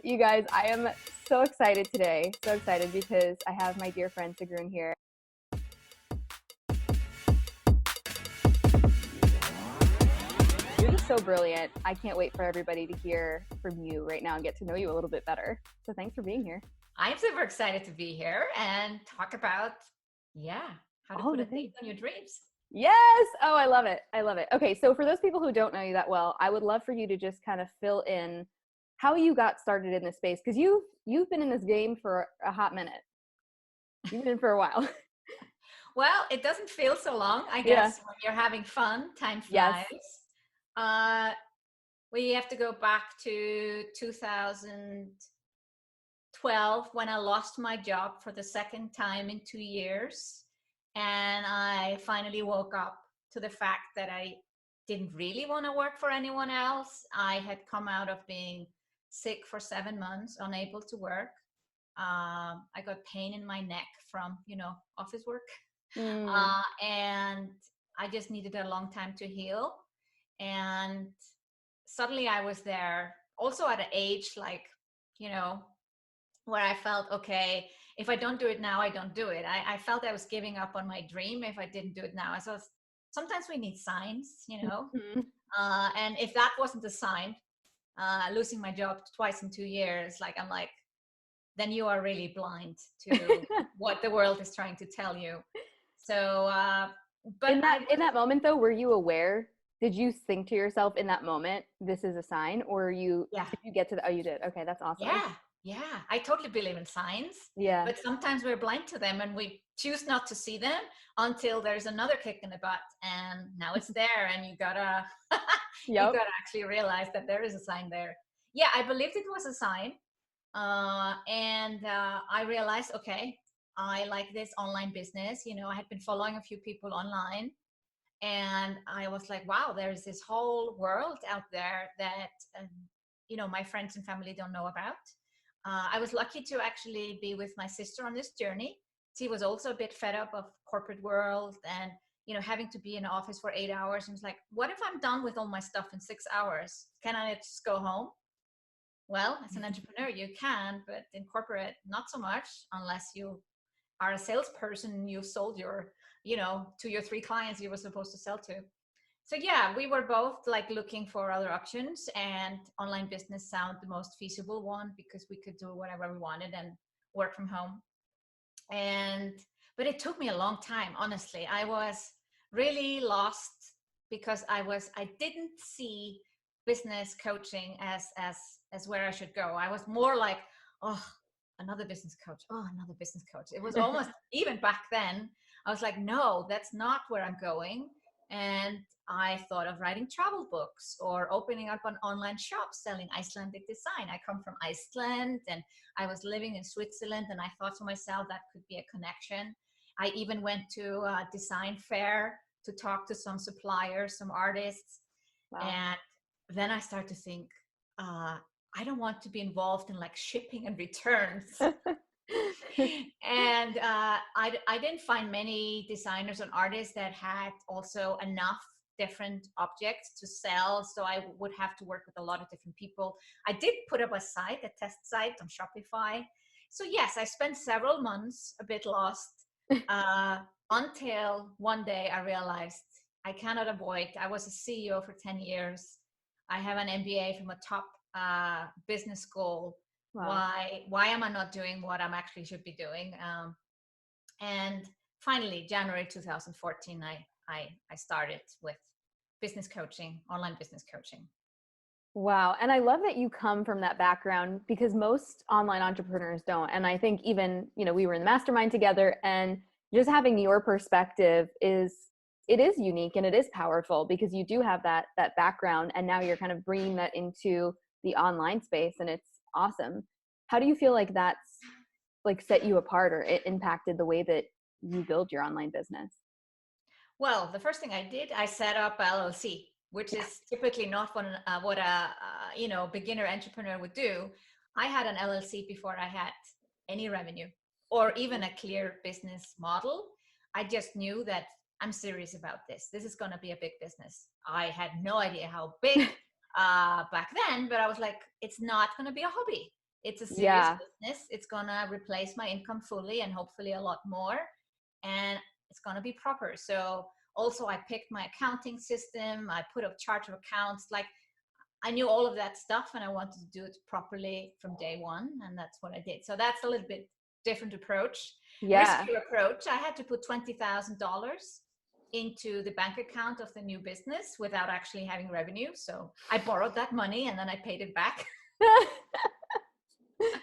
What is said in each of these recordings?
You guys, I am so excited today. So excited because I have my dear friend Sigrun here. You're just so brilliant. I can't wait for everybody to hear from you right now and get to know you a little bit better. So thanks for being here. I'm super excited to be here and talk about, how to All put the a date things. on your dreams. Yes. Oh, I love it. I love it. Okay. So for those people who don't know you that well, I would love for you to just kind of fill in how you got started in this space. Cause you've been in this game for a hot minute. You've been in for a while. Well, it doesn't feel so long, I Yeah. guess. When you're having fun, time Yes. flies. Uh, we have to go back to 2012 when I lost my job for the second time in 2 years. And I finally woke up to the fact that I didn't really want to work for anyone else. I had come out of being sick for 7 months, unable to work. I got pain in my neck from, office work. Mm. And I just needed a long time to heal. And suddenly I was there also at an age like, you know, where I felt, okay, if I don't do it now, I don't do it. I felt I was giving up on my dream if I didn't do it now. So sometimes we need signs, Mhm. and if that wasn't a sign, losing my job twice in 2 years, I'm like, then you are really blind to what the world is trying to tell you. So, but In I that moment though, were you aware? Did you think to yourself in that moment, this is a sign, or yeah, did you get to the, oh, you did. Okay, that's awesome. yeah, I totally believe in signs, Yeah. but sometimes we're blind to them and we choose not to see them until there's another kick in the butt, and now it's there, and you gotta you Yep. gotta actually realize that there is a sign there. Yeah, I believed it was a sign, and I realized, okay, I like this online business. I had been following a few people online, and I was like, wow, there's this whole world out there that my friends and family don't know about. I was lucky to actually be with my sister on this journey. She was also a bit fed up of corporate world and having to be in the office for 8 hours, and was like, what if I'm done with all my stuff in 6 hours? Can I just go home? Well, as an entrepreneur you can, but in corporate not so much, unless you are a salesperson. You sold your to your 3 clients you were supposed to sell to. So yeah, we were both like looking for other options, and online business sounded the most feasible one because we could do whatever we wanted and work from home. And but it took me a long time, honestly. I was really lost because I didn't see business coaching as where I should go. I was more like, oh, another business coach. Oh, another business coach. It was almost even back then, I was like, no, that's not where I'm going. And I thought of writing travel books or opening up an online shop selling Icelandic design. I come from Iceland, and I was living in Switzerland, and I thought to myself that could be a connection. I even went to a design fair to talk to some suppliers, some artists. Wow. And then I start to think, I don't want to be involved in like shipping and returns. And I didn't find many designers and artists that had also enough different objects to sell. So I would have to work with a lot of different people. I did put up a test site on Shopify. So yes, I spent several months a bit lost, until one day I realized I cannot avoid. I was a CEO for 10 years. I have an MBA from a top business school. Wow. Why am I not doing what I'm actually should be doing? And finally, January 2014, I started with business coaching, online business coaching. Wow. And I love that you come from that background because most online entrepreneurs don't. And I think even, we were in the mastermind together, and just having your perspective it is unique and it is powerful because you do have that background, and now you're kind of bringing that into the online space, and it's awesome. How do you feel like that's like set you apart, or it impacted the way that you build your online business? Well, the first thing I did, I set up LLC, which Yeah. is typically not what a beginner entrepreneur would do. I had an LLC before I had any revenue or even a clear business model. I just knew that I'm serious about this. This is going to be a big business. I had no idea how big back then, but I was like, it's not going to be a hobby. It's a serious Yeah. business. It's gonna replace my income fully and hopefully a lot more. And it's gonna be proper. So also I picked my accounting system. I put a chart of accounts. Like I knew all of that stuff and I wanted to do it properly from day one. And that's what I did. So that's a little bit different approach, Yeah. riskier approach. I had to put $20,000 into the bank account of the new business without actually having revenue. So I borrowed that money and then I paid it back.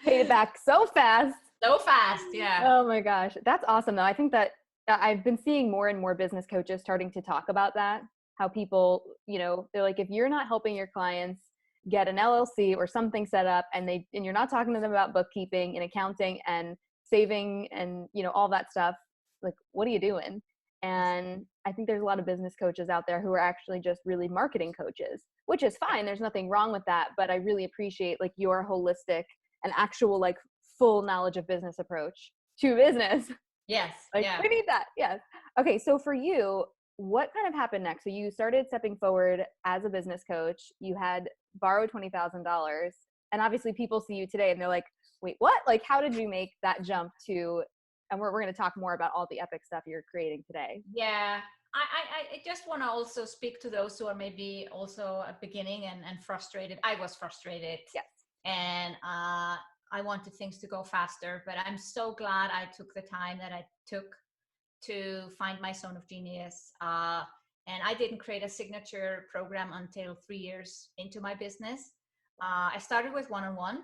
Paid it back so fast. So fast. Yeah. Oh my gosh. That's awesome though. I think that I've been seeing more and more business coaches starting to talk about that. How people, they're like, if you're not helping your clients get an LLC or something set up and you're not talking to them about bookkeeping and accounting and saving and, all that stuff, like, what are you doing? And I think there's a lot of business coaches out there who are actually just really marketing coaches, which is fine. There's nothing wrong with that. But I really appreciate like your holistic and actual like full knowledge of business approach to business. Yes. Like Yeah. we need that. Yes. Okay. So for you, what kind of happened next? So you started stepping forward as a business coach. You had borrowed $20,000, and obviously people see you today and they're like, wait, what? Like, how did you make that jump to, and we're going to talk more about all the epic stuff you're creating today. Yeah. I just want to also speak to those who are maybe also at beginning and frustrated. I was frustrated. Yes. And I wanted things to go faster, but I'm so glad I took the time that I took to find my zone of genius. And I didn't create a signature program until 3 years into my business. I started with one-on-one,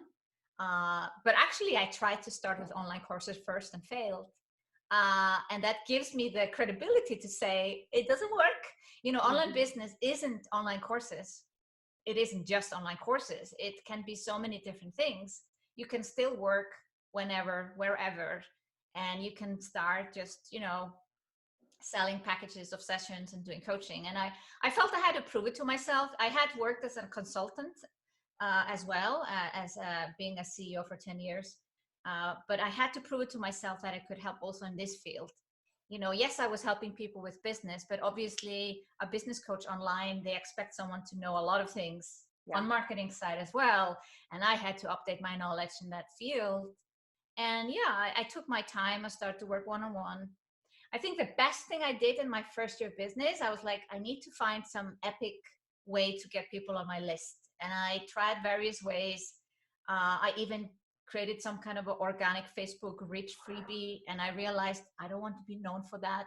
but actually I tried to start with online courses first and failed. And that gives me the credibility to say it doesn't work. Online business isn't online courses. It isn't just online courses. It can be so many different things. You can still work whenever, wherever, and you can start just, selling packages of sessions and doing coaching. And I felt I had to prove it to myself. I had worked as a consultant as well as being a CEO for 10 years. But I had to prove it to myself that I could help also in this field. Yes, I was helping people with business, but obviously a business coach online, they expect someone to know a lot of things on marketing side as well. And I had to update my knowledge in that field. And yeah, I took my time. I started to work one-on-one. I think the best thing I did in my first year of business, I was like, I need to find some epic way to get people on my list. And I tried various ways. I even created some kind of an organic Facebook reach freebie. And I realized I don't want to be known for that.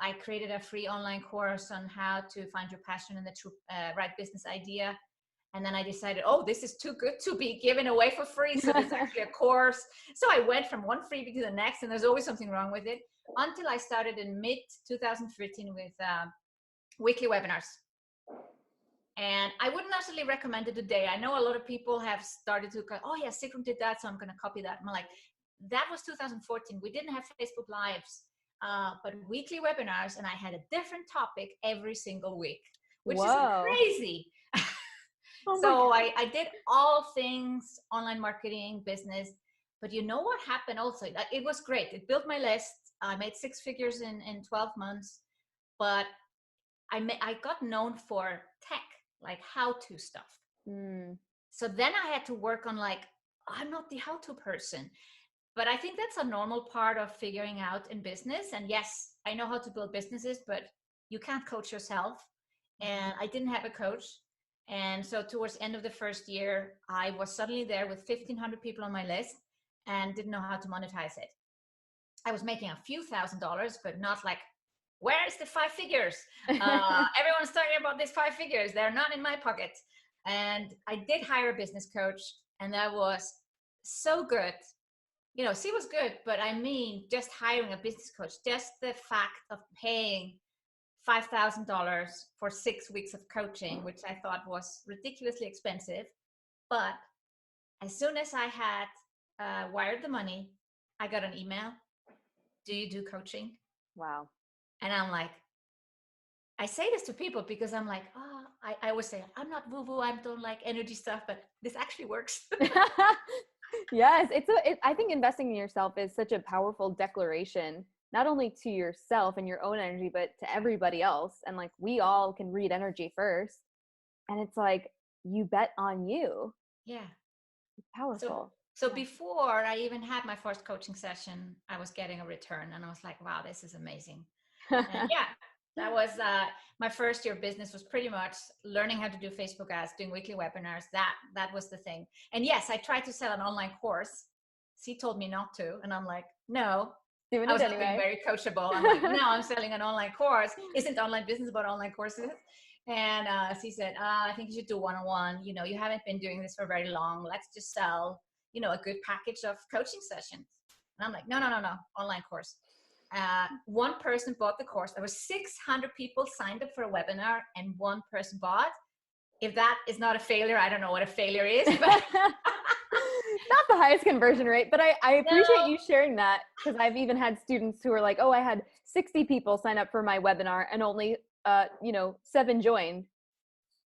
I created a free online course on how to find your passion and the right business idea. And then I decided, oh, this is too good to be given away for free. So it's actually a course. So I went from one freebie to the next, and there's always something wrong with it, until I started in mid 2013 with weekly webinars. And I wouldn't necessarily recommend it today. I know a lot of people have started to go, oh yeah, Sigrun did that, so I'm going to copy that. I'm like, that was 2014. We didn't have Facebook Lives, but weekly webinars, and I had a different topic every single week, which is crazy. Oh so I did all things online marketing, business, but you know what happened also? It was great. It built my list. I made 6 figures in 12 months, but I got known for tech, like how-to stuff. So then I had to work on like, I'm not the how-to person, but I think that's a normal part of figuring out in business. And yes, I know how to build businesses, but you can't coach yourself. And I didn't have a coach. And so towards the end of the first year, I was suddenly there with 1,500 people on my list and didn't know how to monetize it. I was making a few $1,000s, but not like, where's the 5 figures? Everyone's talking about these 5 figures. They're not in my pocket. And I did hire a business coach, and that was so good. She was good, but I mean, just hiring a business coach, just the fact of paying $5,000 for 6 weeks of coaching, which I thought was ridiculously expensive. But as soon as I had wired the money, I got an email. Do you do coaching? Wow. And I'm like, I say this to people because I'm like, I always say, I'm not woo-woo, I don't like energy stuff, but this actually works. Yes. I think investing in yourself is such a powerful declaration, not only to yourself and your own energy, but to everybody else. And like, we all can read energy first. And it's like, you bet on you. Yeah. So, Powerful. so before I even had my first coaching session, I was getting a return, and I was like, wow, this is amazing. And yeah, that was my first year of business was pretty much learning how to do Facebook ads, doing weekly webinars. That was the thing. And yes, I tried to sell an online course. She told me not to, and I'm like, no. Doing I it was not being anyway. very coachable. I'm like, no, I'm selling an online course. Isn't online business about online courses? And she said, I think you should do one-on-one. You know, you haven't been doing this for very long. Let's just sell, you know, a good package of coaching sessions. And I'm like, no, online course. One person bought the course. There were 600 people signed up for a webinar, and one person bought. If that is not a failure, I don't know what a failure is. But Not the highest conversion rate, but I appreciate no. you sharing that, because I've even had students who are like, oh, I had 60 people sign up for my webinar and only 7 joined.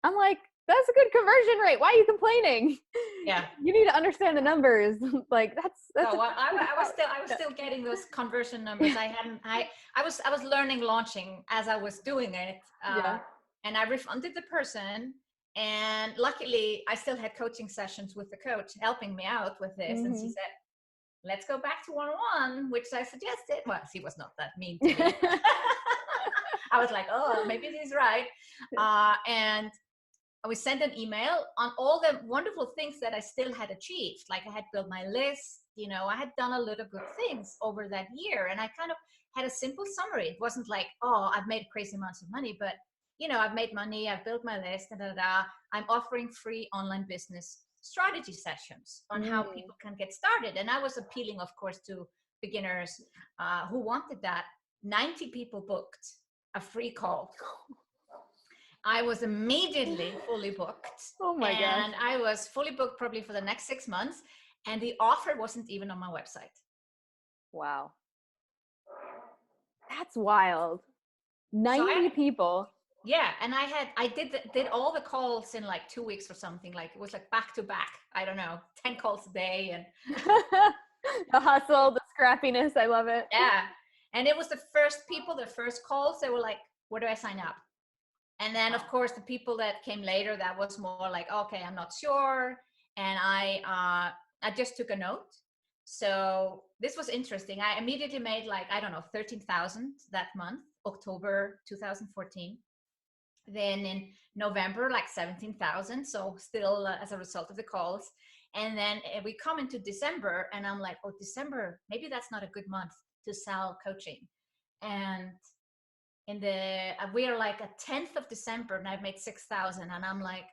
I'm like, that's a good conversion rate. Why are you complaining? Yeah. You need to understand the numbers. Like that's So I was yeah. still getting those conversion numbers. I was learning launching as I was doing it, Yeah. and I refunded the person. And luckily, I still had coaching sessions with the coach helping me out with this. And she Mm-hmm. said, "Let's go back to one-on-one," which I suggested. Well, she was not that mean to me. I was like, "Oh, maybe she's right," and we sent an email on all the wonderful things that I still had achieved. Like I had built my list, you know, I had done a lot of good things over that year. And I kind of had a simple summary. It wasn't like, oh, I've made crazy amounts of money, but, you know, I've made money, I've built my list, I'm offering free online business strategy sessions on how Mm. people can get started. And I was appealing, of course, to beginners who wanted that. 90 people booked a free call. I was immediately fully booked, Oh my gosh. and I was fully booked probably for the next 6 months. And the offer wasn't even on my website. Wow. That's wild. So 90 people. yeah, and I did all the calls in like 2 weeks or something. Like it was like back to back. I don't know, 10 calls a day, and The hustle, the scrappiness. I love it. yeah. And it was the first calls. They were like, "Where do I sign up?" And then, of course, the people that came later, that was more like, okay, I'm not sure. And I just took a note. So this was interesting. I immediately made like, I don't know, 13,000 that month, October 2014. Then in November, like 17,000. So still as a result of the calls. And then we come into December, and I'm like, oh, December, maybe that's not a good month to sell coaching. And we are like a 10th of December, and I've made 6,000, and I'm like,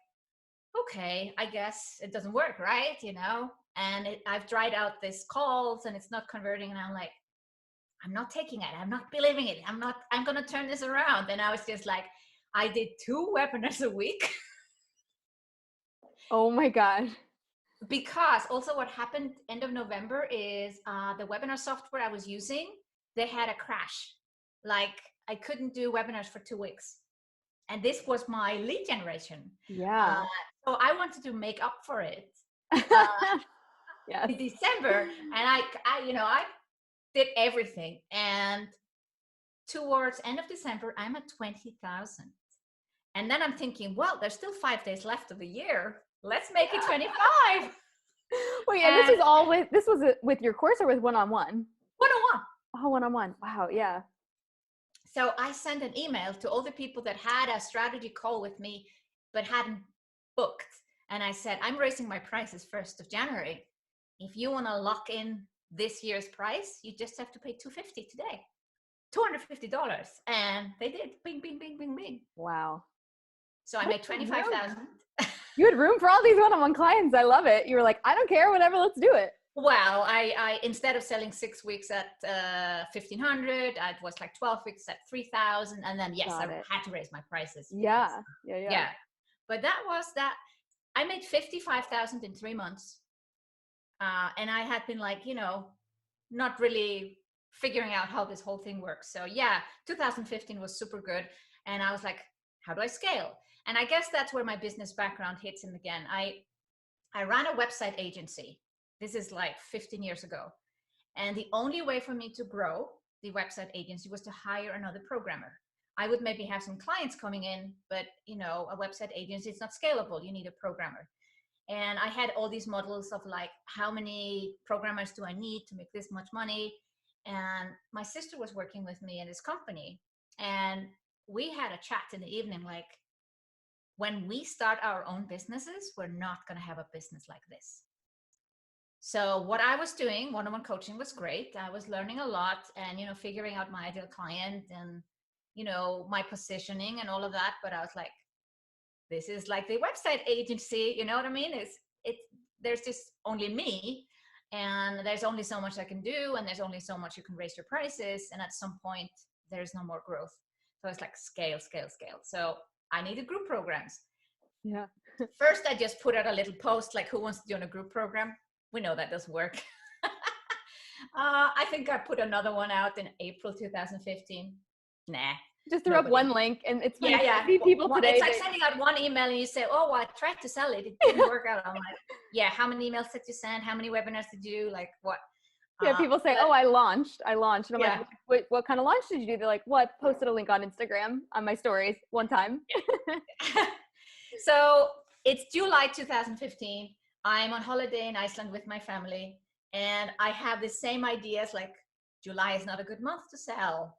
okay, I guess it doesn't work, right? You know, and I've tried out these calls, and it's not converting, and I'm like, I'm not taking it. I'm not believing it. I'm going to turn this around. And I was just like, I did 2 webinars a week. Oh my God. Because also what happened end of November is the webinar software I was using, they had a crash. Like I couldn't do webinars for 2 weeks. And this was my lead generation. Yeah. So I wanted to make up for it Yes. in December, and I did everything. And towards end of December, I'm at 20,000, and then I'm thinking, well, there's still 5 days left of the year. Let's make it 25. Wait, and this was with your course or with one-on-one? One-on-one. Oh, one-on-one. Wow. Yeah. So I sent an email to all the people that had a strategy call with me but hadn't booked. And I said, I'm raising my prices 1st of January. If you want to lock in this year's price, you just have to pay $250 today. $250. And they did. Bing, bing, bing, bing, bing. Wow. So I made 25,000. You had room for all these one-on-one clients. I love it. You were like, I don't care, whatever, let's do it. Well, I instead of selling 6 weeks at 1,500, it was like 12 weeks at 3,000, and then I had to raise my prices. Yeah. But that was that. I made 55,000 in 3 months, and I had been like, not really figuring out how this whole thing works. So 2015 was super good, and I was like, how do I scale? And I guess that's where my business background hits in again. I ran a website agency. This is like 15 years ago. And the only way for me to grow the website agency was to hire another programmer. I would maybe have some clients coming in, but a website agency, it's not scalable. You need a programmer. And I had all these models of like, how many programmers do I need to make this much money? And my sister was working with me in this company. And we had a chat in the evening, like, when we start our own businesses, we're not going to have a business like this. So what I was doing, one-on-one coaching was great. I was learning a lot and, figuring out my ideal client and, my positioning and all of that. But I was like, this is like the website agency, you know what I mean? There's just only me, and there's only so much I can do, and there's only so much you can raise your prices. And at some point, there's no more growth. So it's like scale, scale, scale. So I needed group programs. Yeah. First, I just put out a little post like, who wants to join a group program? We know that doesn't work. I think I put another one out in April 2015. Nah. Just throw up one link, and it's funny. Yeah. I see people today. It's like sending out one email and you say, oh, well, I tried to sell it. It didn't work out. I'm like, yeah, how many emails did you send? How many webinars did you do? Like what? Yeah, people say, oh, I launched. And I'm yeah. like, what kind of launch did you do? They're like, well, I posted a link on Instagram on my stories one time. So it's July 2015. I'm on holiday in Iceland with my family. And I have the same ideas, like July is not a good month to sell.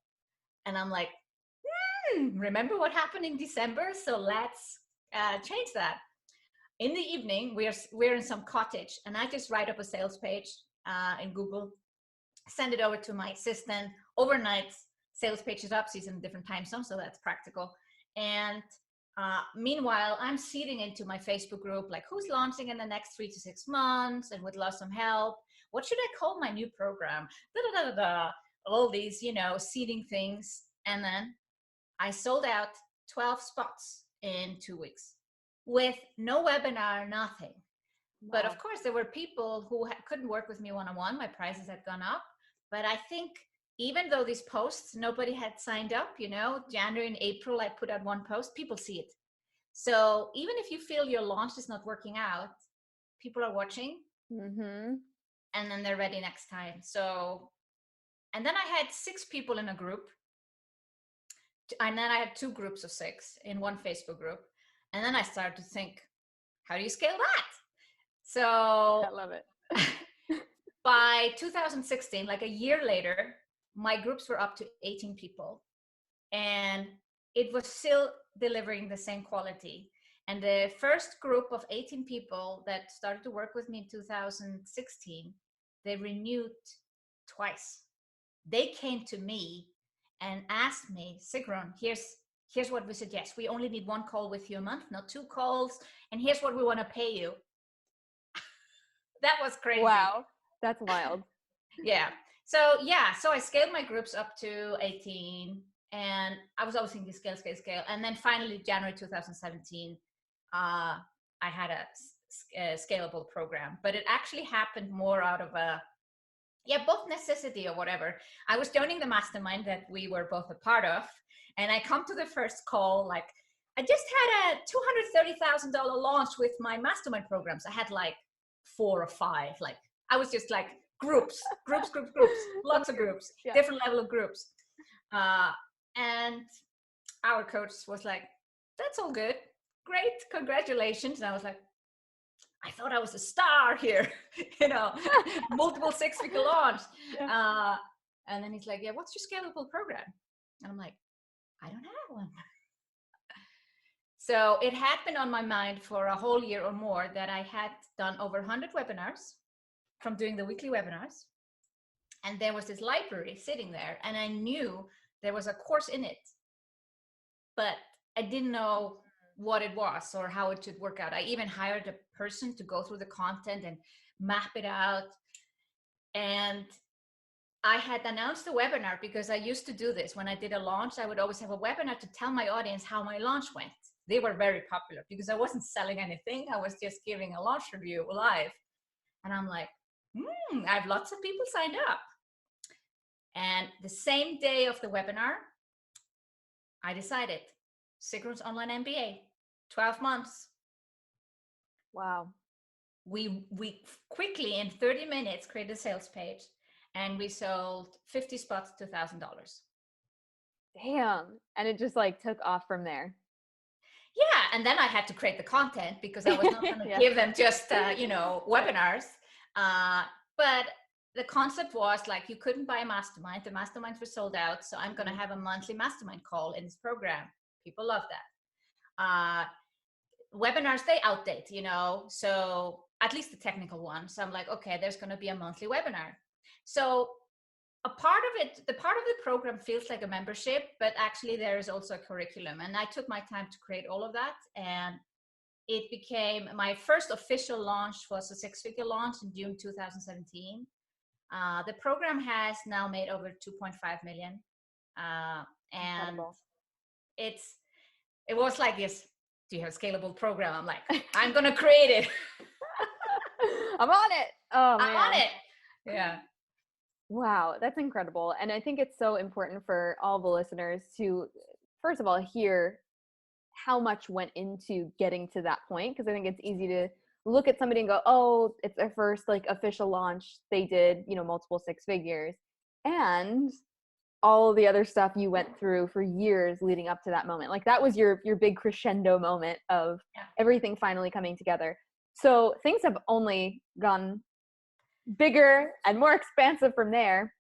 And I'm like, remember what happened in December? So let's change that. In the evening, we're in some cottage, and I just write up a sales page in Google, send it over to my assistant. Overnight, sales page is up. She's in a different time zone, so that's practical. And meanwhile, I'm seeding into my Facebook group, like who's launching in the next 3 to 6 months and would love some help. What should I call my new program? Da, da, da, da. All these, seeding things. And then I sold out 12 spots in 2 weeks with no webinar, nothing. Wow. But of course, there were people who couldn't work with me one-on-one. My prices had gone up. But I think even though these posts, nobody had signed up, January and April, I put out one post, people see it. So even if you feel your launch is not working out, people are watching. Mm-hmm. And then they're ready next time. So, and then I had 6 people in a group. And then I had 2 groups of 6 in one Facebook group. And then I started to think, how do you scale that? So I love it. By 2016, like a year later, my groups were up to 18 people. And it was still delivering the same quality. And the first group of 18 people that started to work with me in 2016, they renewed twice. They came to me and asked me, Sigrun, here's what we suggest. We only need 1 call with you a month, not 2 calls. And here's what we want to pay you. That was crazy. Wow, that's wild. Yeah. So I scaled my groups up to 18, and I was always thinking scale. And then finally, January 2017, I had a scalable program, but it actually happened more out of both necessity or whatever. I was joining the mastermind that we were both a part of, and I come to the first call, like, I just had a $230,000 launch with my mastermind programs. I had like 4 or 5, like, I was just like groups, lots of groups, different level of groups. And our coach was like, that's all good. Great. Congratulations. And I was like, I thought I was a star here, multiple 6-figure launch. Yeah. And then he's like, yeah, what's your scalable program? And I'm like, I don't have one. So it had been on my mind for a whole year or more that I had done over 100 webinars from doing the weekly webinars. And there was this library sitting there, and I knew there was a course in it, but I didn't know what it was or how it should work out. I even hired a person to go through the content and map it out. And I had announced the webinar because I used to do this. When I did a launch, I would always have a webinar to tell my audience how my launch went. They were very popular because I wasn't selling anything. I was just giving a launch review live. And I'm like, I have lots of people signed up. And the same day of the webinar, I decided Sigrun's online MBA, 12 months. Wow. We quickly, in 30 minutes, created a sales page, and we sold 50 spots, $2,000. Damn. And it just like took off from there. Yeah, and then I had to create the content because I was not going to Yeah. give them just webinars. Uh, but the concept was like you couldn't buy a mastermind. The masterminds were sold out, so I'm going to have a monthly mastermind call in this program. People love that. Webinars, they outdate, so at least the technical ones. So I'm like, okay, there's going to be a monthly webinar. So a part of it, the part of the program feels like a membership, but actually there is also a curriculum. And I took my time to create all of that. And it became my first official launch was a 6-figure launch in June 2017. The program has now made over 2.5 million. And Incredible. it was like this, do you have a scalable program? I'm like, I'm going to create it. I'm on it. Oh, I'm on man. it. Yeah. Wow, that's incredible. And I think it's so important for all the listeners to, first of all, hear how much went into getting to that point. Because I think it's easy to look at somebody and go, oh, it's their first like official launch. They did, multiple 6 figures. And all the other stuff you went through for years leading up to that moment. Like that was your big crescendo moment of everything finally coming together. So things have only gone bigger and more expansive from there.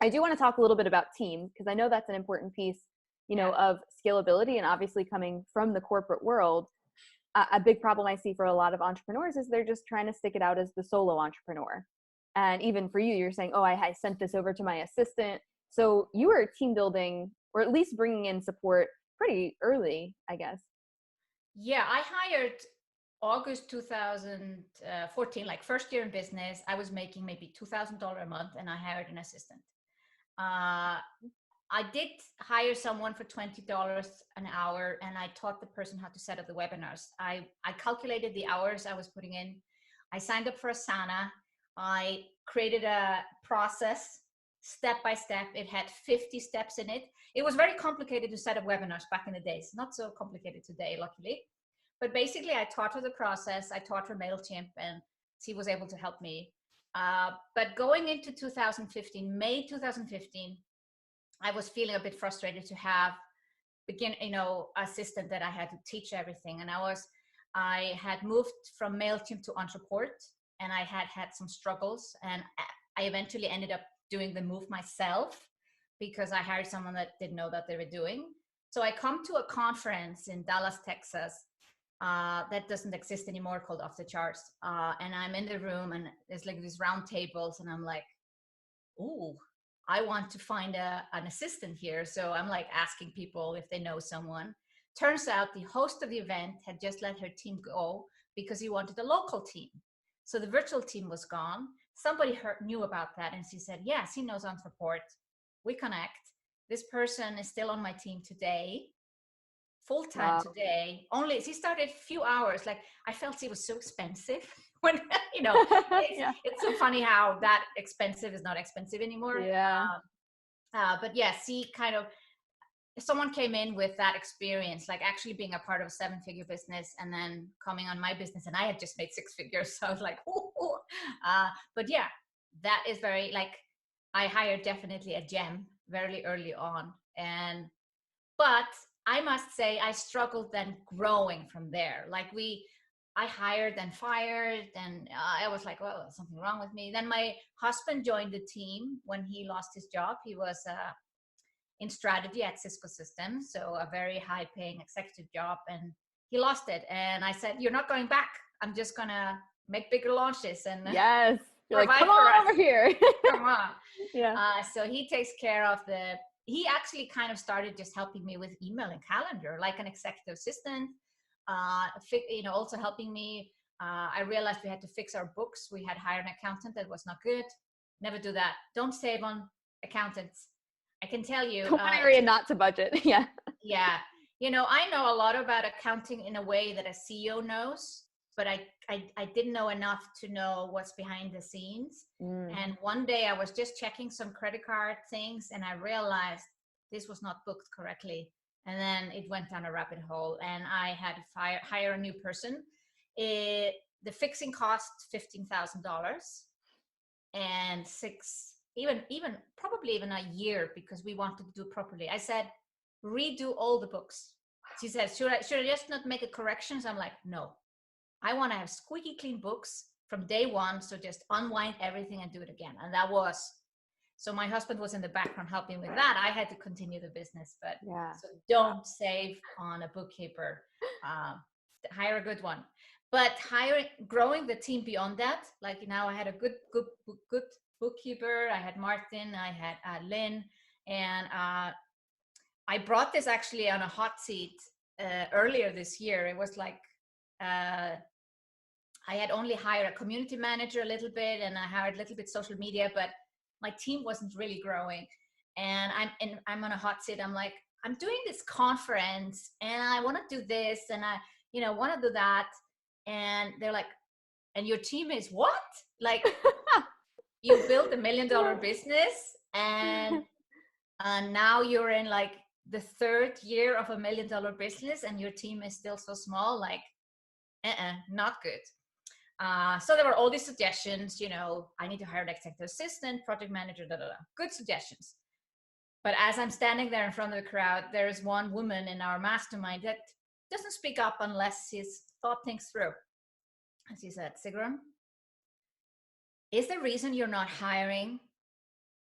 I do want to talk a little bit about team because I know that's an important piece, of scalability, and obviously coming from the corporate world. A big problem I see for a lot of entrepreneurs is they're just trying to stick it out as the solo entrepreneur. And even for you, you're saying, oh, I sent this over to my assistant. So you were team building, or at least bringing in support pretty early, I guess. Yeah, I hired August 2014, like first year in business. I was making maybe $2,000 a month, and I hired an assistant. I did hire someone for $20 an hour, and I taught the person how to set up the webinars. I calculated the hours I was putting in. I signed up for Asana. I created a process step by step. It had 50 steps in it. It was very complicated to set up webinars back in the days. Not so complicated today, luckily. But basically, I taught her the process. I taught her MailChimp, and she was able to help me. But going into 2015, May 2015, I was feeling a bit frustrated to have assistant that I had to teach everything. And I had moved from MailChimp to Entreport, and I had some struggles, and I eventually ended up doing the move myself because I hired someone that didn't know that they were doing. So I come to a conference in Dallas, Texas, that doesn't exist anymore, called Off the Charts. And I'm in the room, and there's like these round tables, and I'm like, ooh, I want to find an assistant here. So I'm like asking people if they know someone. Turns out the host of the event had just let her team go because he wanted a local team. So the virtual team was gone. Somebody knew about that, and she said, yes, he knows Entreport. We connect. This person is still on my team today, full-time today. Only she started a few hours. Like I felt it was so expensive. When it's so funny how that expensive is not expensive anymore. Yeah. But yeah, someone came in with that experience, like actually being a part of a 7-figure business and then coming on my business, and I had just made 6 figures. So I was like, ooh. But yeah, that is very like, I hired definitely a gem very early on. But I must say I struggled then growing from there. Like I hired and fired, and I was like, well, something wrong with me. Then my husband joined the team when he lost his job. He was in strategy at Cisco Systems, so a very high-paying executive job, and he lost it. And I said, you're not going back. I'm just going to make bigger launches and yes. You're like, come on over here. Come on. Yeah. So he takes care of he actually kind of started just helping me with email and calendar, like an executive assistant. Also helping me. I realized we had to fix our books. We had hired an accountant that was not good. Never do that. Don't save on accountants. I can tell you. One area not to budget. Yeah. Yeah. I know a lot about accounting in a way that a CEO knows, but I didn't know enough to know what's behind the scenes. And one day I was just checking some credit card things, and I realized this was not booked correctly. And then it went down a rabbit hole, and I had to hire a new person. The fixing cost $15,000 and probably even a year, because we wanted to do it properly. I said, redo all the books. She says, should I just not make a corrections? I'm like, no, I want to have squeaky clean books from day one. So just unwind everything and do it again. And that was, so my husband was in the background helping with that. I had to continue the business, but Yeah. so don't save on a bookkeeper. Hire a good one. But growing the team beyond that, like now I had a good bookkeeper. I had Martin, I had Lynn, and I brought this actually on a hot seat earlier this year. It was like I had only hired a community manager a little bit, and I hired a little bit social media, but my team wasn't really growing. And I'm on a hot seat. I'm like, I'm doing this conference, and I want to do this, and I want to do that. And they're like, and your team is what? Like, you built $1 million business, and now you're in like the third year of $1 million business, and your team is still so small. Like, not good. So there were all these suggestions, I need to hire an executive assistant, project manager, good suggestions. But as I'm standing there in front of the crowd, there is one woman in our mastermind that doesn't speak up unless she's thought things through. And she said, Sigrun, is the reason you're not hiring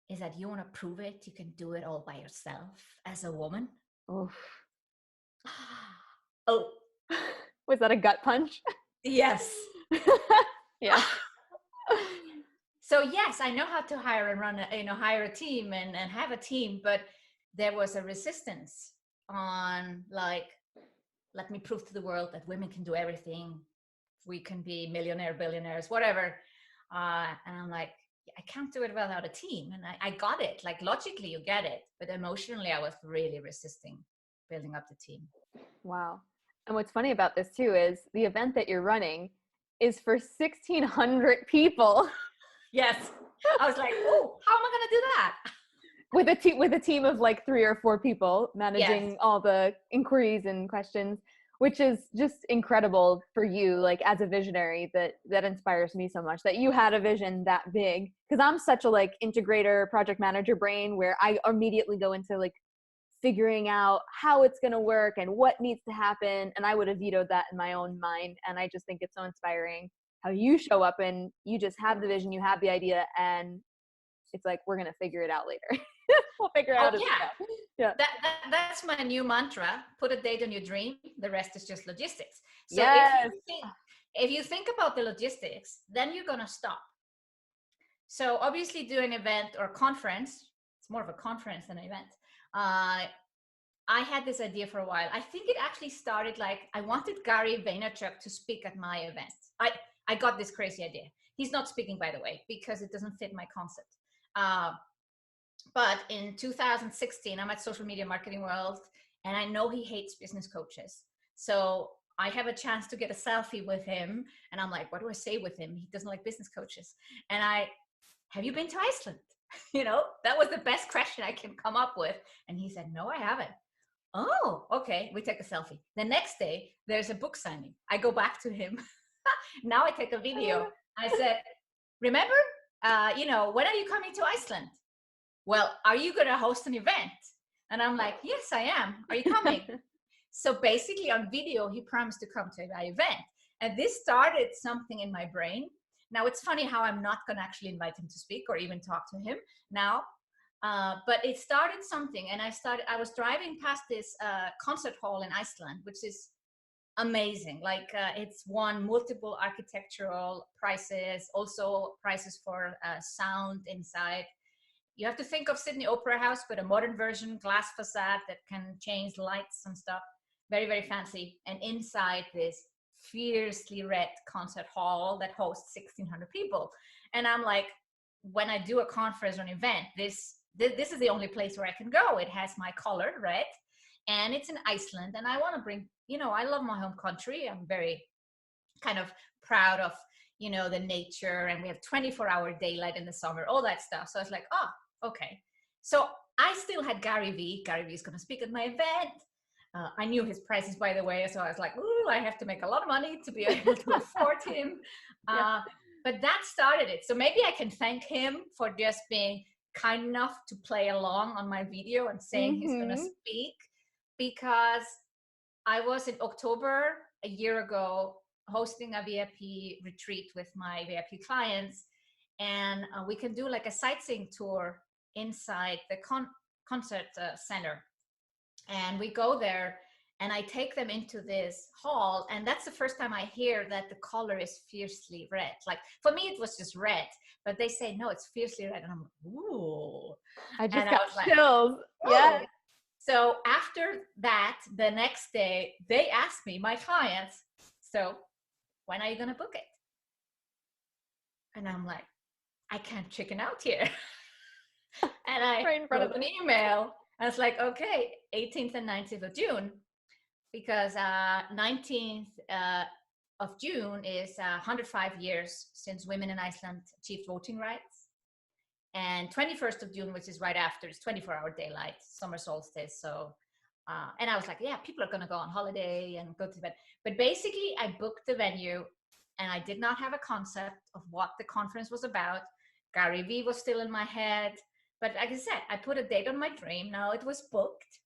is that you want to prove it you can do it all by yourself as a woman? Oof. Oh. Was that a gut punch? Yes. Yeah. So yes, I know how to hire and run, hire a team and have a team, but there was a resistance on like, let me prove to the world that women can do everything. We can be millionaire, billionaires, whatever. And I'm like, I can't do it without a team. And I got it. Like logically you get it, but emotionally I was really resisting building up the team. Wow. And what's funny about this too is the event that you're running is for 1,600 people. Yes. I was like, oh, how am I going to do that? With a team of like 3 or 4 people managing Yes. all the inquiries and questions, which is just incredible for you, like as a visionary. That inspires me so much that you had a vision that big. Because I'm such a like integrator, project manager brain where I immediately go into like figuring out how it's going to work and what needs to happen. And I would have vetoed that in my own mind. And I just think it's so inspiring how you show up and you just have the vision, you have the idea, and it's like, we're going to figure it out later. We'll figure it out. Yeah. That's my new mantra. Put a date on your dream. The rest is just logistics. So yes. if you think about the logistics, then you're going to stop. So obviously do an event or conference. It's more of a conference than an event. I had this idea for a while. I think it actually started like I wanted Gary Vaynerchuk to speak at my event. I got this crazy idea. He's not speaking, by the way, because it doesn't fit my concept. But in 2016, I'm at Social Media Marketing World, and I know he hates business coaches. So I have a chance to get a selfie with him, and I'm like, what do I say with him? He doesn't like business coaches. And have you been to Iceland? That was the best question I can come up with. And he said, no, I haven't. Oh, okay. We take a selfie. The next day, there's a book signing. I go back to him. Now I take a video. I said, remember, when are you coming to Iceland? Well, are you going to host an event? And I'm like, yes, I am. Are you coming? So basically on video, he promised to come to my event. And this started something in my brain. Now it's funny how I'm not going to actually invite him to speak or even talk to him now. But it started something. And I was driving past this concert hall in Iceland, which is amazing. Like it's won multiple architectural prizes, also prizes for sound inside. You have to think of Sydney Opera House, but a modern version, glass facade that can change lights and stuff. Very, very fancy. And inside this fiercely red concert hall that hosts 1,600 people. And I'm like, when I do a conference or an event, this is the only place where I can go. It has my color, red, and it's in Iceland. And I want to bring, I love my home country. I'm very kind of proud of, the nature, and we have 24-hour daylight in the summer, all that stuff. So I was like, oh, okay. So I still had Gary V. Gary V is going to speak at my event. I knew his prices, by the way. So I was like, ooh, I have to make a lot of money to be able to afford him. But that started it. So maybe I can thank him for just being kind enough to play along on my video and saying he's going to speak, because I was in October a year ago hosting a VIP retreat with my VIP clients, and we can do like a sightseeing tour inside the concert center. And we go there, and I take them into this hall, and that's the first time I hear that the color is fiercely red. Like for me, it was just red, but they say no, it's fiercely red, and I'm like, ooh. I just And I got was like, chills. oh. Yeah. So after that, the next day, they asked me, my clients, so when are you going to book it? And I'm like, I can't chicken out here. And I Right in front of wrote an them. email. I was like, okay, 18th and 19th of June, because 19th of June is 105 years since women in Iceland achieved voting rights. And 21st of June, which is right after, it's 24-hour daylight, summer solstice. So, and I was like, yeah, people are going to go on holiday and go to bed. But basically, I booked the venue, and I did not have a concept of what the conference was about. Gary Vee was still in my head. But like I said, I put a date on my dream. Now it was booked.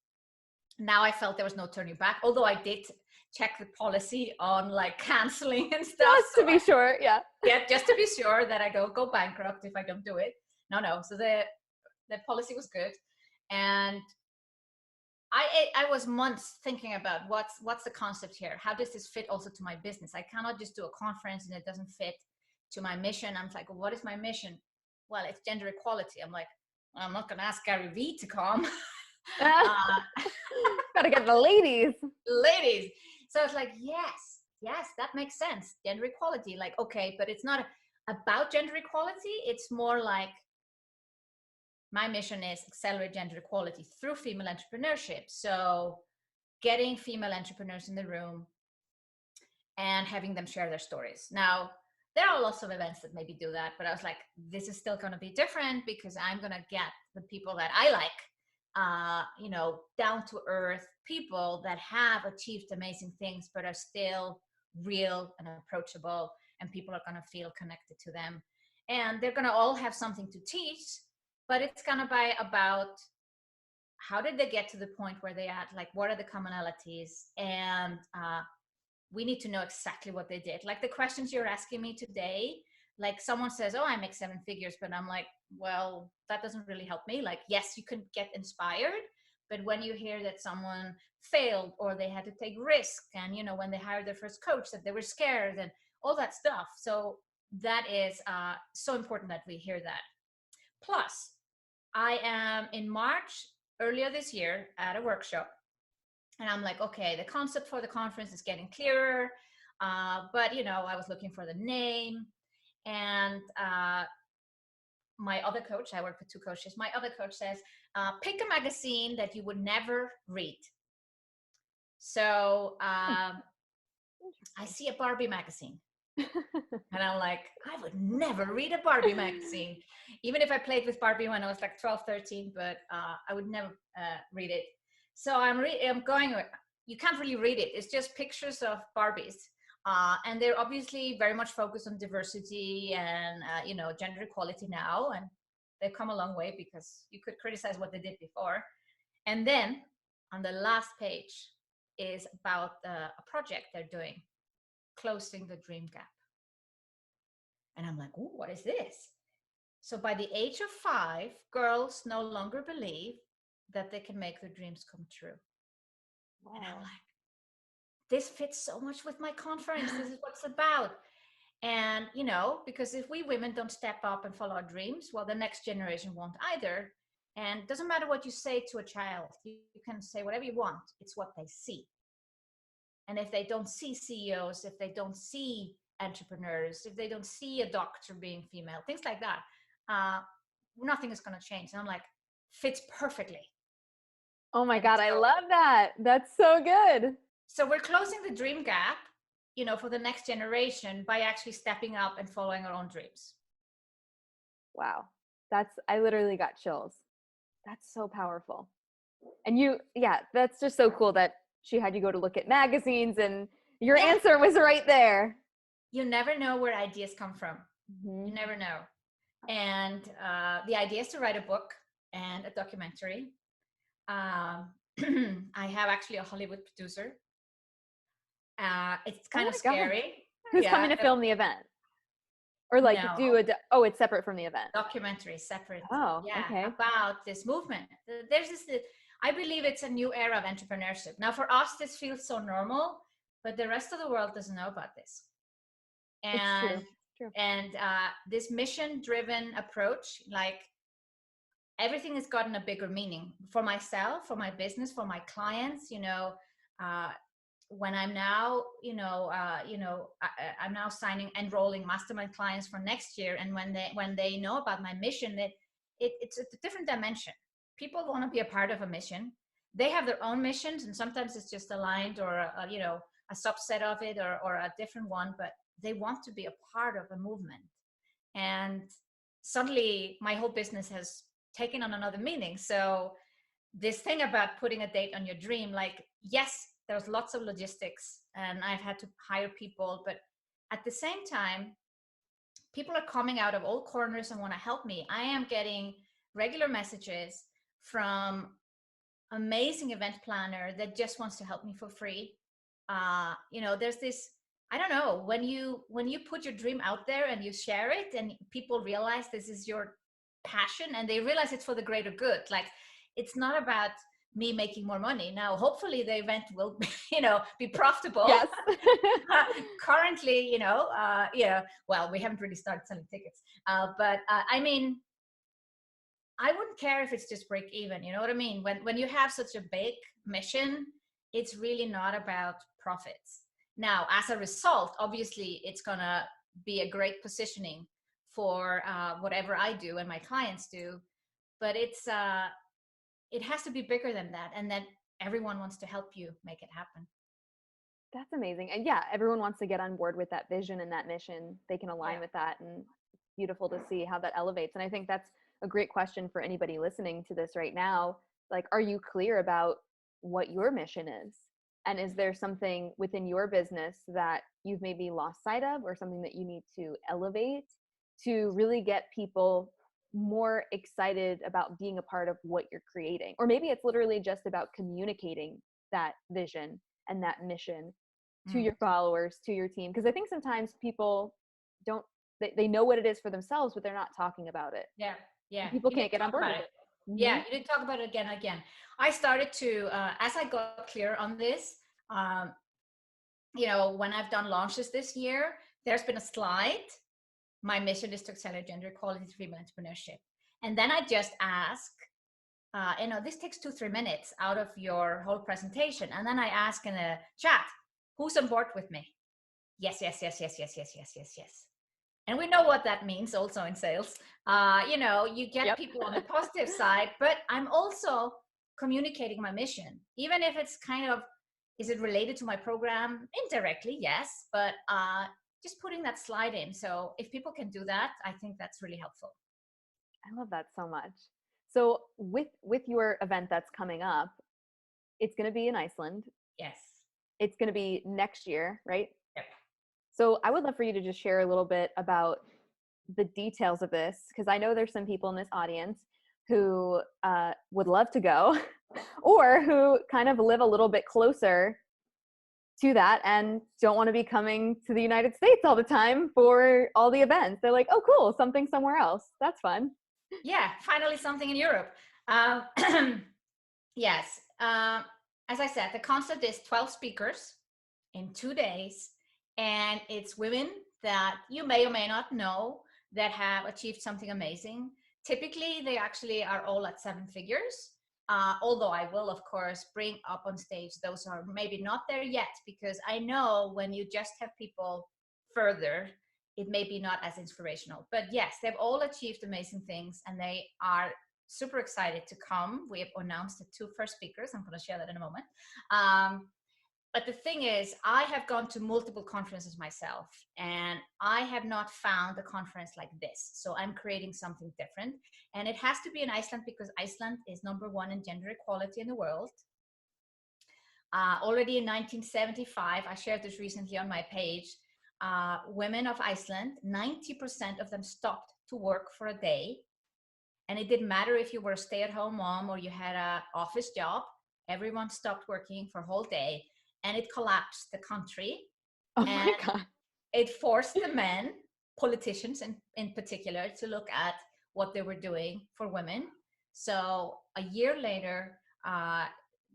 Now I felt there was no turning back, although I did check the policy on like canceling and stuff. Just to be sure, yeah. Yeah, just to be sure that I go bankrupt if I don't do it. No. So the policy was good, and I was months thinking about what's the concept here. How does this fit also to my business? I cannot just do a conference and it doesn't fit to my mission. I'm like, well, what is my mission? Well, it's gender equality. I'm like, well, I'm not going to ask Gary Vee to come. Gotta get the ladies. Ladies. So it's like, yes, that makes sense. Gender equality. Like, okay, but it's not about gender equality. It's more like my mission is accelerate gender equality through female entrepreneurship. So getting female entrepreneurs in the room and having them share their stories. Now, there are lots of events that maybe do that, but I was like, this is still going to be different because I'm going to get the people that I like, down to earth people that have achieved amazing things, but are still real and approachable, and people are going to feel connected to them. And they're going to all have something to teach, but it's going to be about how did they get to the point where they at? Like, what are the commonalities? And we need to know exactly what they did. Like the questions you're asking me today, like someone says, oh, I make 7 figures, but I'm like, well, that doesn't really help me. Like, yes, you can get inspired, but when you hear that someone failed or they had to take risk, and, when they hired their first coach, that they were scared and all that stuff. So that is so important that we hear that. Plus, I am in March, earlier this year, at a workshop. And I'm like, okay, the concept for the conference is getting clearer. But, I was looking for the name. And my other coach, I work with 2 coaches. My other coach says, pick a magazine that you would never read. So I see a Barbie magazine. And I'm like, I would never read a Barbie magazine, even if I played with Barbie when I was like 12, 13, but I would never read it. So I'm going, you can't really read it. It's just pictures of Barbies. And they're obviously very much focused on diversity and, gender equality now. And they've come a long way, because you could criticize what they did before. And then on the last page is about a project they're doing, closing the dream gap. And I'm like, oh, what is this? So by the age of 5, girls no longer believe that they can make their dreams come true. Wow. And I'm like, this fits so much with my conference. This is what it's about. And, because if we women don't step up and follow our dreams, well, the next generation won't either. And it doesn't matter what you say to a child. You can say whatever you want. It's what they see. And if they don't see CEOs, if they don't see entrepreneurs, if they don't see a doctor being female, things like that, nothing is going to change. And I'm like, fits perfectly. Oh my God, I love that. That's so good. So we're closing the dream gap, for the next generation by actually stepping up and following our own dreams. Wow. I literally got chills. That's so powerful. And that's just so cool that she had you go to look at magazines, and your answer was right there. You never know where ideas come from. Mm-hmm. You never know. And the idea is to write a book and a documentary. I have actually a Hollywood producer It's Oh kind of my God. scary. Who's coming Yeah. to film the event? Or like No, oh, it's separate from the event. documentary, separate. Oh, Yeah, okay. about this movement. There's this, I believe it's a new era of entrepreneurship. Now, for us, this feels so normal, but the rest of the world doesn't know about this. It's And true. True. this mission-driven approach, like everything has gotten a bigger meaning for myself, for my business, for my clients. Uh, when I'm now, I'm now enrolling mastermind clients for next year, and when they know about my mission, it's a different dimension. People want to be a part of a mission. They have their own missions, and sometimes it's just aligned or a subset of it or a different one, but they want to be a part of a movement. And suddenly, my whole business has taken on another meaning. So this thing about putting a date on your dream, like, yes, there's lots of logistics and I've had to hire people, but at the same time, people are coming out of all corners and want to help me. I am getting regular messages from amazing event planner that just wants to help me for free. There's this, I don't know, when you put your dream out there and you share it and people realize this is your passion and they realize it's for the greater good. Like, it's not about me making more money. Now, hopefully the event will, be profitable. Yes. Currently, well, we haven't really started selling tickets. But I mean, I wouldn't care if it's just break even. You know what I mean? When you have such a big mission, it's really not about profits. Now, as a result, obviously, it's gonna be a great positioning for whatever I do and my clients do. But it has to be bigger than that, and then everyone wants to help you make it happen. That's amazing. And yeah, everyone wants to get on board with that vision and that mission. They can align Yeah. with that. And it's beautiful to see how that elevates. And I think that's a great question for anybody listening to this right now. Like, are you clear about what your mission is? And is there something within your business that you've maybe lost sight of or something that you need to elevate to really get people more excited about being a part of what you're creating? Or maybe it's literally just about communicating that vision and that mission to your followers, to your team. Because I think sometimes people don't, they know what it is for themselves, but they're not talking about it. Yeah, yeah. People You need can't to get on talk board about with it. it. Yeah, Mm-hmm. you need to talk about it again and again. I started to, as I got clear on this, um, when I've done launches this year, there's been a slide. My mission is to accelerate gender equality through female entrepreneurship. And then I just ask, this takes 2-3 minutes out of your whole presentation. And then I ask in a chat, who's on board with me? Yes, yes, yes, yes, yes, yes, yes, yes, yes. And we know what that means also in sales. You get people on the positive side, but I'm also communicating my mission, even if it's kind of, is it related to my program? Indirectly, yes, but just putting that slide in. So if people can do that, I think that's really helpful. I love that so much. So with your event that's coming up, it's going to be in Iceland. Yes. It's going to be next year, right? Yep. So I would love for you to just share a little bit about the details of this, because I know there's some people in this audience who would love to go or who kind of live a little bit closer to that and don't want to be coming to the United States all the time for all the events. They're like, oh, cool, something somewhere else. That's fun. Yeah, finally something in Europe. Yes. As I said, the concept is 12 speakers in 2 days, and it's women that you may or may not know that have achieved something amazing. Typically, they actually are all at 7 figures. Although I will, of course, bring up on stage those who are maybe not there yet, because I know when you just have people further, it may be not as inspirational. But yes, they've all achieved amazing things, and they are super excited to come. We have announced the 2 first speakers. I'm going to share that in a moment. But the thing is, I have gone to multiple conferences myself, and I have not found a conference like this. So I'm creating something different. And it has to be in Iceland because Iceland is #1 in gender equality in the world. Already in 1975, I shared this recently on my page, women of Iceland, 90% of them stopped to work for a day. And it didn't matter if you were a stay-at-home mom or you had an office job. Everyone stopped working for a whole day. and it collapsed the country. Oh And my God. it forced the men, politicians in particular, to look at what they were doing for women. So a year later,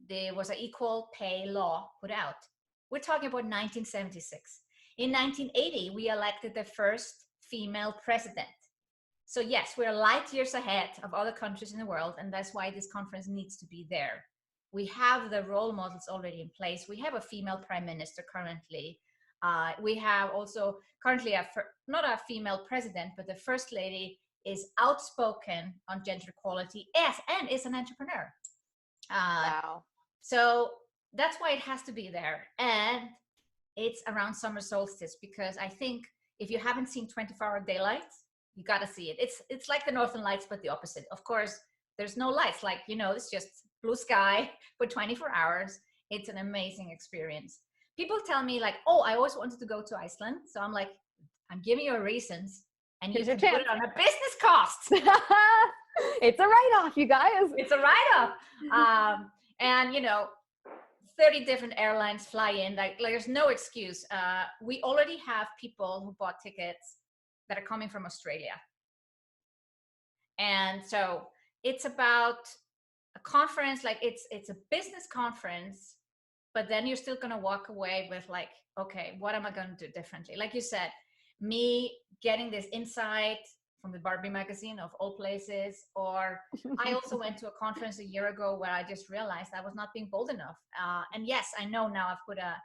there was an equal pay law put out. We're talking about 1976. In 1980, we elected the first female president. So yes, we're light years ahead of other countries in the world, and that's why this conference needs to be there. We have the role models already in place. We have a female prime minister currently. We have also currently not a female president, but the first lady is outspoken on gender equality and is an entrepreneur. Wow. So that's why it has to be there. And it's around summer solstice, because I think if you haven't seen 24-hour daylight, you got to see it. It's like the Northern Lights, but the opposite. Of course, there's no lights. Like, it's just blue sky for 24 hours. It's an amazing experience. People tell me like, oh, I always wanted to go to Iceland. So I'm like, I'm giving you reasons, and you can put it on a business cost. It's a write-off, you guys. It's a write-off. And 30 different airlines fly in. Like there's no excuse. We already have people who bought tickets that are coming from Australia. And so it's about a conference, like it's a business conference, but then you're still going to walk away with like, okay, what am I going to do differently? Like you said, me getting this insight from the Barbie magazine of all places, or I also went to a conference a year ago where I just realized I was not being bold enough. And yes, I know now I've put a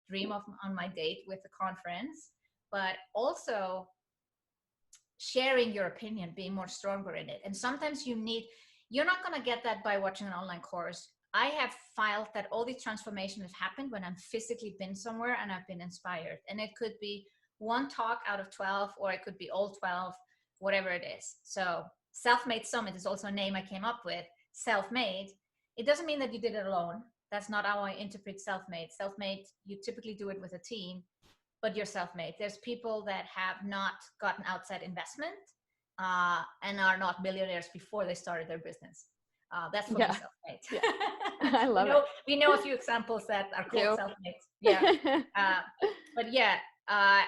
dream on my date with the conference, but also sharing your opinion, being more stronger in it. And sometimes you're not going to get that by watching an online course. I have felt that all the transformation has happened when I'm physically been somewhere and I've been inspired. And it could be one talk out of 12, or it could be all 12, whatever it is. So Self-Made Summit is also a name I came up with. Self-made, it doesn't mean that you did it alone. That's not how I interpret self-made. Self-made, you typically do it with a team, but you're self-made. There's people that have not gotten outside investment and are not millionaires before they started their business. That's for me, self-made. Yeah. I love it. We know a few examples that are called self-made. Yeah. But yeah,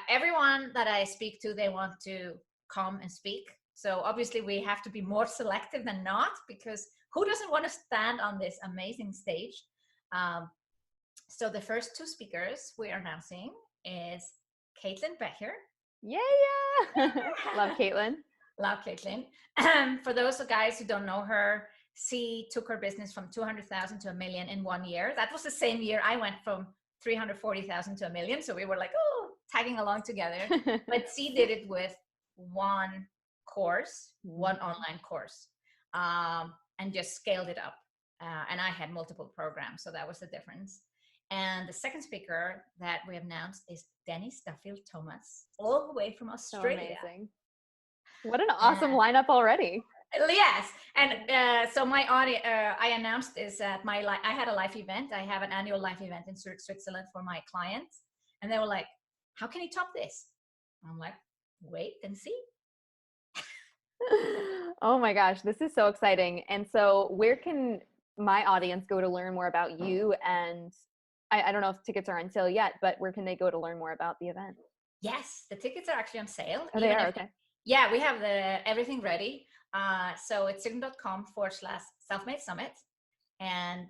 everyone that I speak to, they want to come and speak. So obviously we have to be more selective than not, because who doesn't want to stand on this amazing stage? So the first two speakers we are announcing is Caitlin Becker. Yeah. Love Caitlin. Love Caitlin. For those guys who don't know her, she took her business from 200,000 to $1 million in 1 year. That was the same year I went from 340,000 to $1 million. So we were like, oh, tagging along together. But she did it with one course, one online course, and just scaled it up. And I had multiple programs. So that was the difference. And the second speaker that we have announced is Denny Stuffield Thomas, all the way from Australia. So amazing. What an awesome lineup already. Yes. And so my audience, I announced is at I had a live event. I have an annual live event in Zurich, Switzerland for my clients. And they were like, how can you top this? I'm like, wait and see. Oh my gosh, this is so exciting. And so where can my audience go to learn more about you? And I don't know if tickets are on sale yet, but where can they go to learn more about the event? Yes, the tickets are actually on sale. Oh, they are? Okay. Yeah, we have everything ready. So it's sigrun.com/selfmade summit. And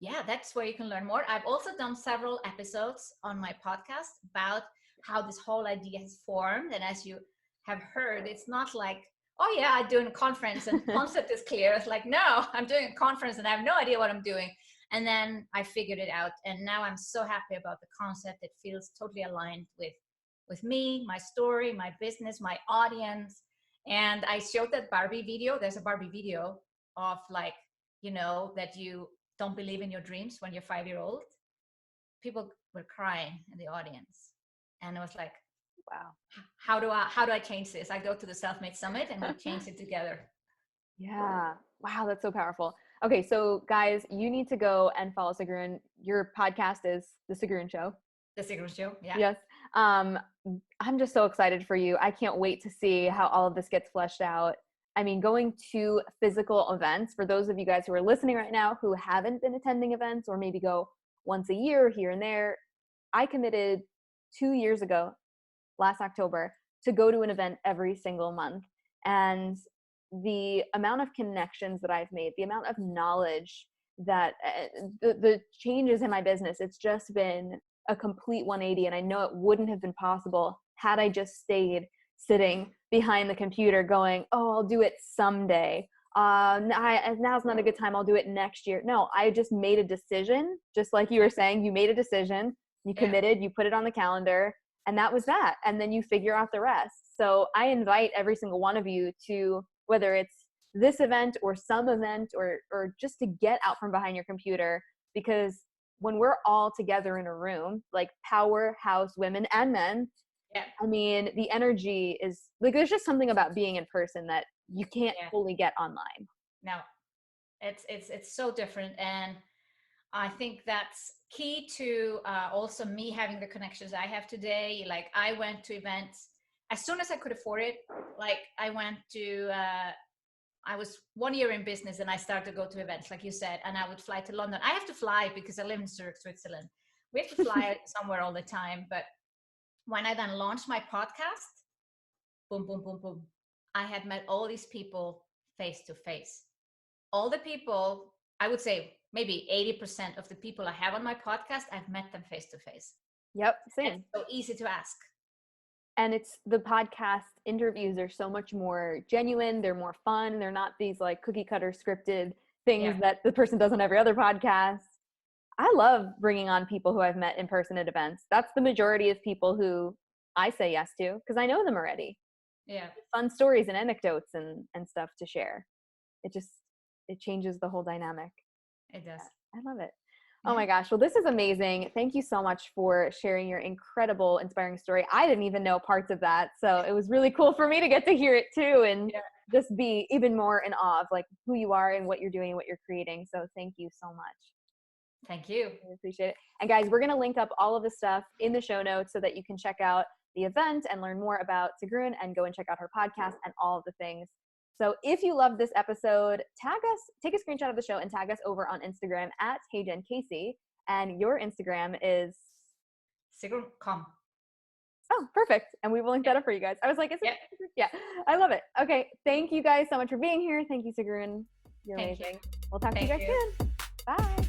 yeah, that's where you can learn more. I've also done several episodes on my podcast about how this whole idea has formed. And as you have heard, it's not like, oh yeah, I'm doing a conference and the concept is clear. It's like, no, I'm doing a conference and I have no idea what I'm doing. And then I figured it out. And now I'm so happy about the concept. It feels totally aligned with me, my story, my business, my audience. And I showed that Barbie video. There's a Barbie video of like, that you don't believe in your dreams when you're 5-year-old. People were crying in the audience. And I was like, wow, how do I change this? I go to the Self-Made Summit and we change it together. Yeah. Wow, that's so powerful. Okay, so guys, you need to go and follow Sigrun. Your podcast is The Sigrun Show. The Sigrun Show, yeah. Yes. I'm just so excited for you. I can't wait to see how all of this gets fleshed out. I mean, going to physical events, for those of you guys who are listening right now who haven't been attending events or maybe go once a year here and there. I committed 2 years ago, last October, to go to an event every single month. And the amount of connections that I've made, the amount of knowledge that the changes in my business, it's just been a complete 180. And I know it wouldn't have been possible had I just stayed sitting behind the computer going, oh, I'll do it someday. Now's not a good time. I'll do it next year. No, I just made a decision. Just like you were saying, you made a decision, you committed, you put it on the calendar, and that was that. And then you figure out the rest. So I invite every single one of you to, whether it's this event or some event or just to get out from behind your computer, because when we're all together in a room, like powerhouse women and men, I mean, the energy is like, there's just something about being in person that you can't fully get online. No, it's so different. And I think that's key to also me having the connections I have today. Like I went to events as soon as I could afford it. Like I went to, I was 1 year in business and I started to go to events, like you said, and I would fly to London. I have to fly because I live in Zurich, Switzerland. We have to fly somewhere all the time. But when I then launched my podcast, boom, boom, boom, boom, I had met all these people face to face. All the people, I would say maybe 80% of the people I have on my podcast, I've met them face to face. Yep, same. It's so easy to ask. And it's the podcast interviews are so much more genuine. They're more fun. They're not these like cookie cutter scripted things that the person does on every other podcast. I love bringing on people who I've met in person at events. That's the majority of people who I say yes to because I know them already. Yeah. Fun stories and anecdotes and stuff to share. It changes the whole dynamic. It does. I love it. Oh my gosh. Well, this is amazing. Thank you so much for sharing your incredible, inspiring story. I didn't even know parts of that. So it was really cool for me to get to hear it too and just be even more in awe of like who you are and what you're doing and what you're creating. So thank you so much. Thank you. I appreciate it. And guys, we're going to link up all of the stuff in the show notes so that you can check out the event and learn more about Sigrun and go and check out her podcast and all of the things. So if you love this episode, tag us, take a screenshot of the show and tag us over on Instagram at HeyJenCasey. And your Instagram is Sigrun.com. Oh, perfect. And we will link that up for you guys. I was like, yeah, I love it. Okay. Thank you guys so much for being here. Thank you, Sigrun. You're amazing. We'll talk to you guys soon. Bye.